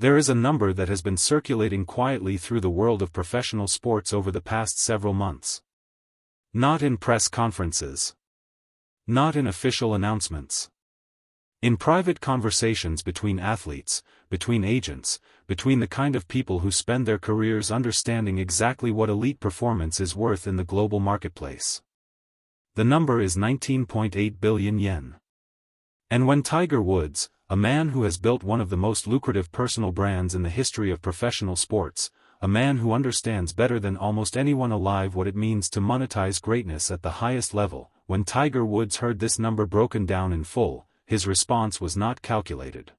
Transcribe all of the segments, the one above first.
There is a number that has been circulating quietly through the world of professional sports over the past several months. Not in press conferences. Not in official announcements. In private conversations between athletes, between agents, between the kind of people who spend their careers understanding exactly what elite performance is worth in the global marketplace. The number is 19.8 billion yen. And when Tiger Woods, a man who has built one of the most lucrative personal brands in the history of professional sports, a man who understands better than almost anyone alive what it means to monetize greatness at the highest level, when Tiger Woods heard this number broken down in full, his response was not calculated.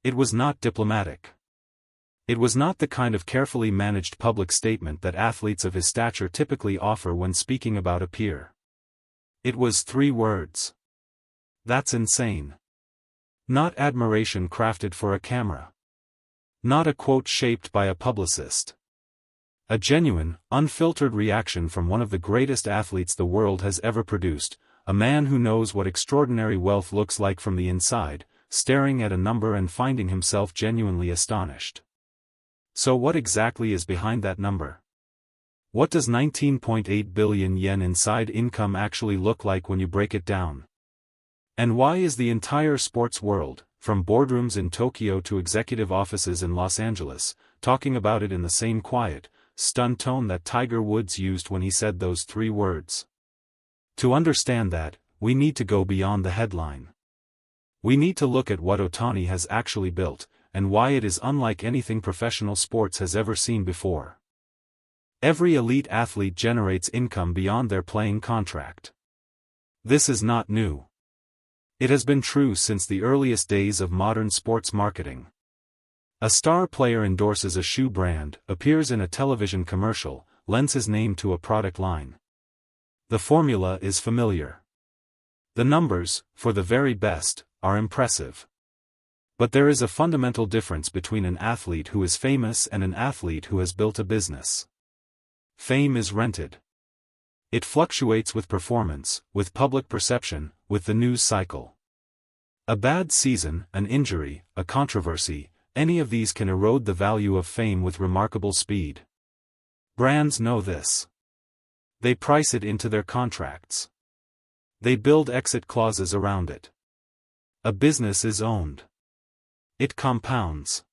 It was not diplomatic. It was not the kind of carefully managed public statement that athletes of his stature typically offer when speaking about a peer. It was 3 words. That's insane. Not admiration crafted for a camera. Not a quote shaped by a publicist. A genuine, unfiltered reaction from one of the greatest athletes the world has ever produced, a man who knows what extraordinary wealth looks like from the inside, staring at a number and finding himself genuinely astonished. So what exactly is behind that number? What does 19.8 billion yen inside income actually look like when you break it down? And why is the entire sports world, from boardrooms in Tokyo to executive offices in Los Angeles, talking about it in the same quiet, stunned tone that Tiger Woods used when he said those 3 words? To understand that, we need to go beyond the headline. We need to look at what Ohtani has actually built, and why it is unlike anything professional sports has ever seen before. Every elite athlete generates income beyond their playing contract. This is not new. It has been true since the earliest days of modern sports marketing. A star player endorses a shoe brand, appears in a television commercial, lends his name to a product line. The formula is familiar. The numbers, for the very best, are impressive. But there is a fundamental difference between an athlete who is famous and an athlete who has built a business. Fame is rented. It fluctuates with performance, with public perception, with the news cycle. A bad season, an injury, a controversy, any of these can erode the value of fame with remarkable speed. Brands know this. They price it into their contracts. They build exit clauses around it. A business is owned. It compounds.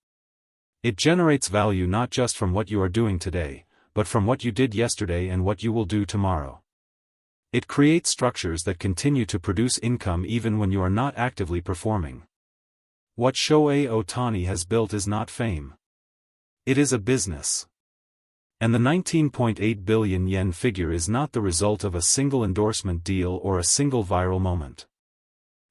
It generates value not just from what you are doing today, but from what you did yesterday and what you will do tomorrow. It creates structures that continue to produce income even when you are not actively performing. What Shohei Ohtani has built is not fame. It is a business. And the 19.8 billion yen figure is not the result of a single endorsement deal or a single viral moment.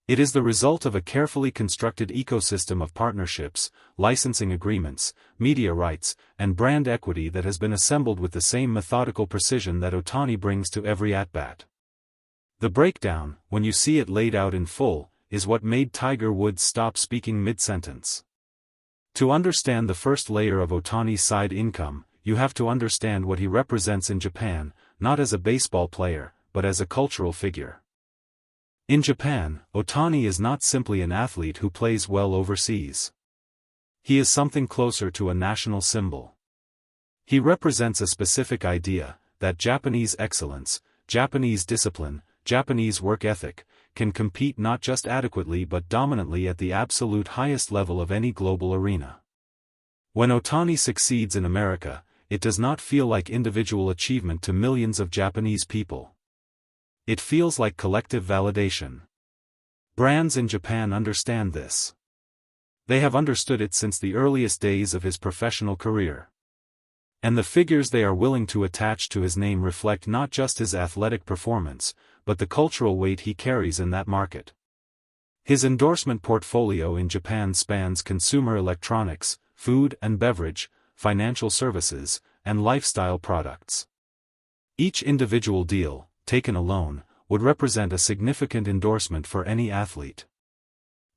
It is the result of a carefully constructed ecosystem of partnerships, licensing agreements, media rights, and brand equity that has been assembled with the same methodical precision that Ohtani brings to every at-bat. The breakdown, when you see it laid out in full, is what made Tiger Woods stop speaking mid-sentence. To understand the first layer of Ohtani's side income, you have to understand what he represents in Japan, not as a baseball player, but as a cultural figure. In Japan, Ohtani is not simply an athlete who plays well overseas. He is something closer to a national symbol. He represents a specific idea, that Japanese excellence, Japanese discipline, Japanese work ethic, can compete not just adequately but dominantly at the absolute highest level of any global arena. When Ohtani succeeds in America, it does not feel like individual achievement to millions of Japanese people. It feels like collective validation. Brands in Japan understand this. They have understood it since the earliest days of his professional career. And the figures they are willing to attach to his name reflect not just his athletic performance, but the cultural weight he carries in that market. His endorsement portfolio in Japan spans consumer electronics, food and beverage, financial services, and lifestyle products. Each individual deal, taken alone, would represent a significant endorsement for any athlete.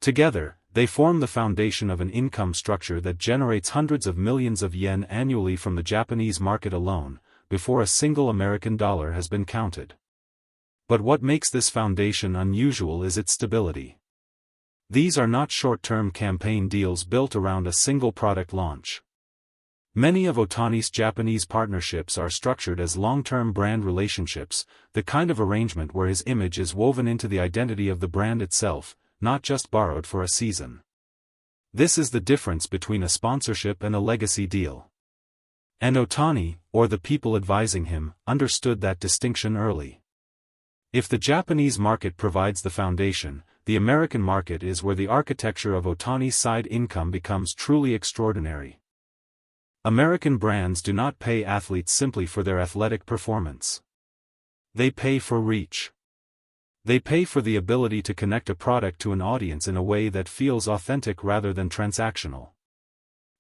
Together, they form the foundation of an income structure that generates hundreds of millions of yen annually from the Japanese market alone, before a single American dollar has been counted. But what makes this foundation unusual is its stability. These are not short-term campaign deals built around a single product launch. Many of Ohtani's Japanese partnerships are structured as long-term brand relationships, the kind of arrangement where his image is woven into the identity of the brand itself, not just borrowed for a season. This is the difference between a sponsorship and a legacy deal. And Ohtani, or the people advising him, understood that distinction early. If the Japanese market provides the foundation, the American market is where the architecture of Ohtani's side income becomes truly extraordinary. American brands do not pay athletes simply for their athletic performance. They pay for reach. They pay for the ability to connect a product to an audience in a way that feels authentic rather than transactional.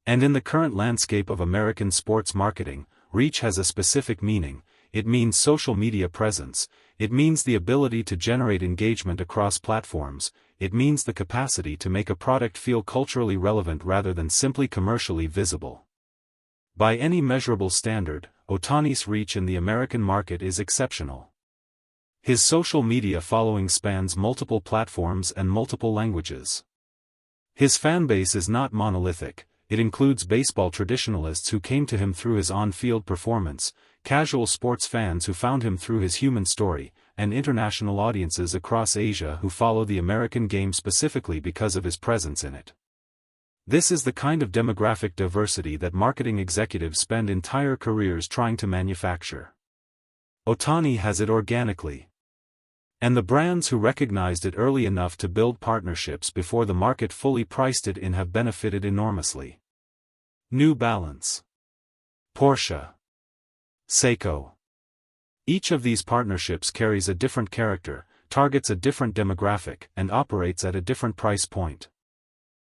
And in the current landscape of American sports marketing, reach has a specific meaning. It means social media presence, it means the ability to generate engagement across platforms, it means the capacity to make a product feel culturally relevant rather than simply commercially visible. By any measurable standard, Ohtani's reach in the American market is exceptional. His social media following spans multiple platforms and multiple languages. His fanbase is not monolithic, it includes baseball traditionalists who came to him through his on-field performance, casual sports fans who found him through his human story, and international audiences across Asia who follow the American game specifically because of his presence in it. This is the kind of demographic diversity that marketing executives spend entire careers trying to manufacture. Ohtani has it organically. And the brands who recognized it early enough to build partnerships before the market fully priced it in have benefited enormously. New Balance, Porsche, Seiko. Each of these partnerships carries a different character, targets a different demographic, and operates at a different price point.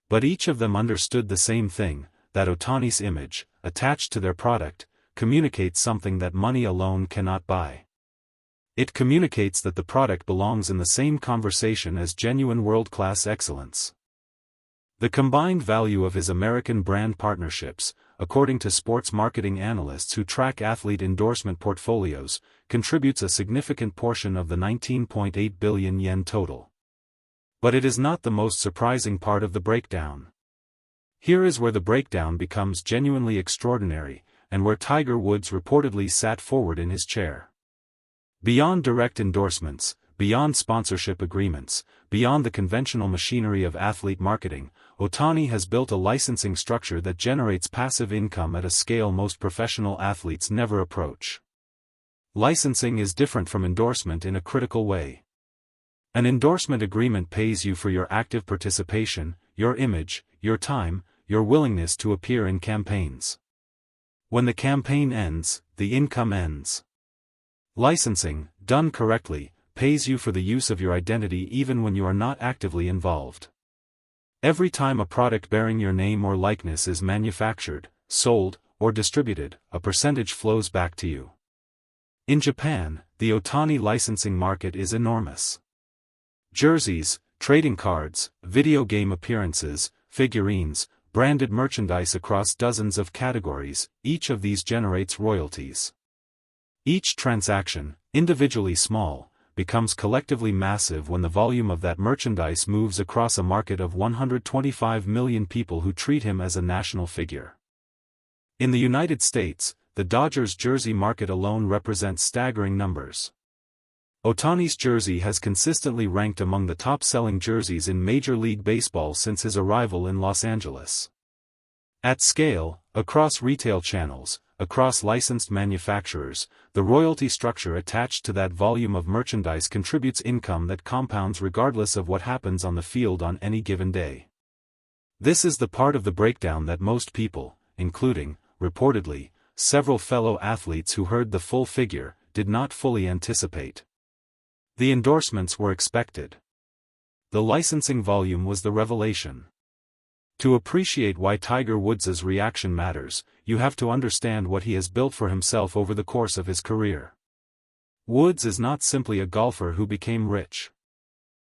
But each of them understood the same thing, that Ohtani's image, attached to their product, communicates something that money alone cannot buy. It communicates that the product belongs in the same conversation as genuine world-class excellence. The combined value of his American brand partnerships, according to sports marketing analysts who track athlete endorsement portfolios, contributes a significant portion of the 19.8 billion yen total. But it is not the most surprising part of the breakdown. Here is where the breakdown becomes genuinely extraordinary, and where Tiger Woods reportedly sat forward in his chair. Beyond direct endorsements, beyond sponsorship agreements, beyond the conventional machinery of athlete marketing, Ohtani has built a licensing structure that generates passive income at a scale most professional athletes never approach. Licensing is different from endorsement in a critical way. An endorsement agreement pays you for your active participation, your image, your time, your willingness to appear in campaigns. When the campaign ends, the income ends. Licensing, done correctly, pays you for the use of your identity even when you are not actively involved. Every time a product bearing your name or likeness is manufactured, sold, or distributed, a percentage flows back to you. In Japan, the Ohtani licensing market is enormous. Jerseys, trading cards, video game appearances, figurines, branded merchandise across dozens of categories, each of these generates royalties. Each transaction, individually small, becomes collectively massive when the volume of that merchandise moves across a market of 125 million people who treat him as a national figure. In the United States, the Dodgers jersey market alone represents staggering numbers. Ohtani's jersey has consistently ranked among the top-selling jerseys in Major League Baseball since his arrival in Los Angeles. At scale, across retail channels, across licensed manufacturers, the royalty structure attached to that volume of merchandise contributes income that compounds regardless of what happens on the field on any given day. This is the part of the breakdown that most people, including, reportedly, several fellow athletes who heard the full figure, did not fully anticipate. The endorsements were expected. The licensing volume was the revelation. To appreciate why Tiger Woods' reaction matters, you have to understand what he has built for himself over the course of his career. Woods is not simply a golfer who became rich.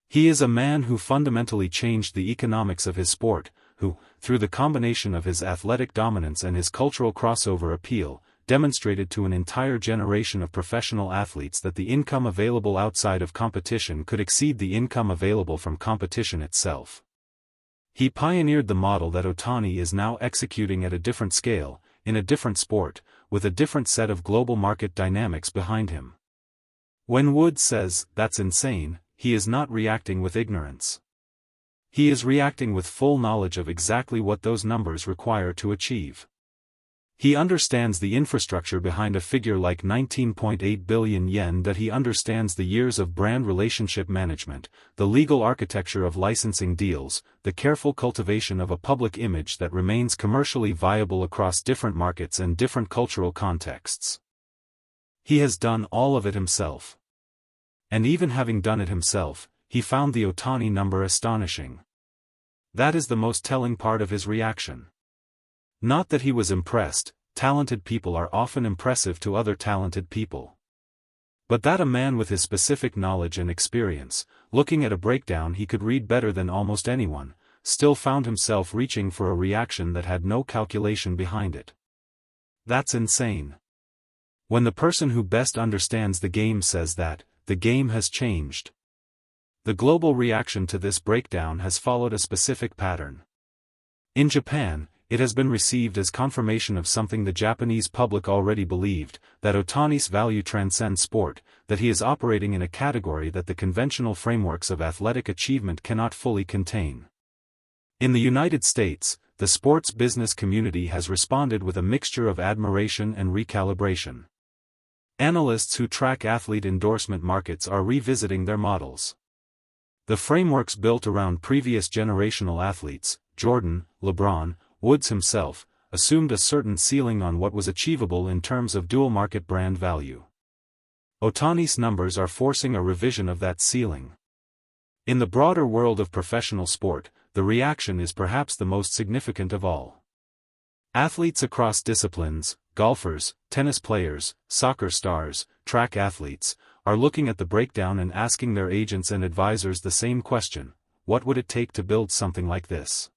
He is a man who fundamentally changed the economics of his sport, who, through the combination of his athletic dominance and his cultural crossover appeal, demonstrated to an entire generation of professional athletes that the income available outside of competition could exceed the income available from competition itself. He pioneered the model that Ohtani is now executing at a different scale, in a different sport, with a different set of global market dynamics behind him. When Woods says, "That's insane," he is not reacting with ignorance. He is reacting with full knowledge of exactly what those numbers require to achieve. He understands the infrastructure behind a figure like 19.8 billion yen, that he understands the years of brand relationship management, the legal architecture of licensing deals, the careful cultivation of a public image that remains commercially viable across different markets and different cultural contexts. He has done all of it himself. And even having done it himself, he found the Ohtani number astonishing. That is the most telling part of his reaction. Not that he was impressed, talented people are often impressive to other talented people. But that a man with his specific knowledge and experience, looking at a breakdown he could read better than almost anyone, still found himself reaching for a reaction that had no calculation behind it. That's insane. When the person who best understands the game says that, the game has changed. The global reaction to this breakdown has followed a specific pattern. In Japan, it has been received as confirmation of something the Japanese public already believed, that Ohtani's value transcends sport, that he is operating in a category that the conventional frameworks of athletic achievement cannot fully contain. In the United States, the sports business community has responded with a mixture of admiration and recalibration. Analysts who track athlete endorsement markets are revisiting their models. The frameworks built around previous generational athletes, Jordan, LeBron, Woods himself, assumed a certain ceiling on what was achievable in terms of dual market brand value. Ohtani's numbers are forcing a revision of that ceiling. In the broader world of professional sport, the reaction is perhaps the most significant of all. Athletes across disciplines, golfers, tennis players, soccer stars, track athletes, are looking at the breakdown and asking their agents and advisors the same question: what would it take to build something like this?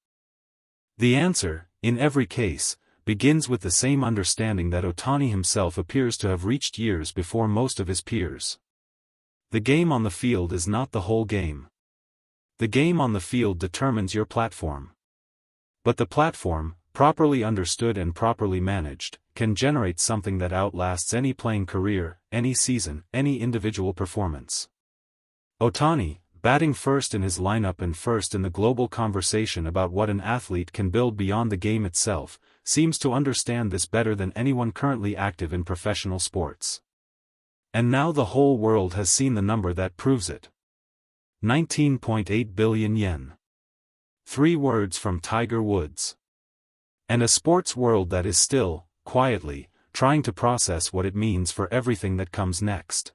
The answer, in every case, begins with the same understanding that Ohtani himself appears to have reached years before most of his peers. The game on the field is not the whole game. The game on the field determines your platform. But the platform, properly understood and properly managed, can generate something that outlasts any playing career, any season, any individual performance. Ohtani, batting first in his lineup and first in the global conversation about what an athlete can build beyond the game itself, seems to understand this better than anyone currently active in professional sports. And now the whole world has seen the number that proves it. 19.8 billion yen. 3 words from Tiger Woods. And a sports world that is still, quietly, trying to process what it means for everything that comes next.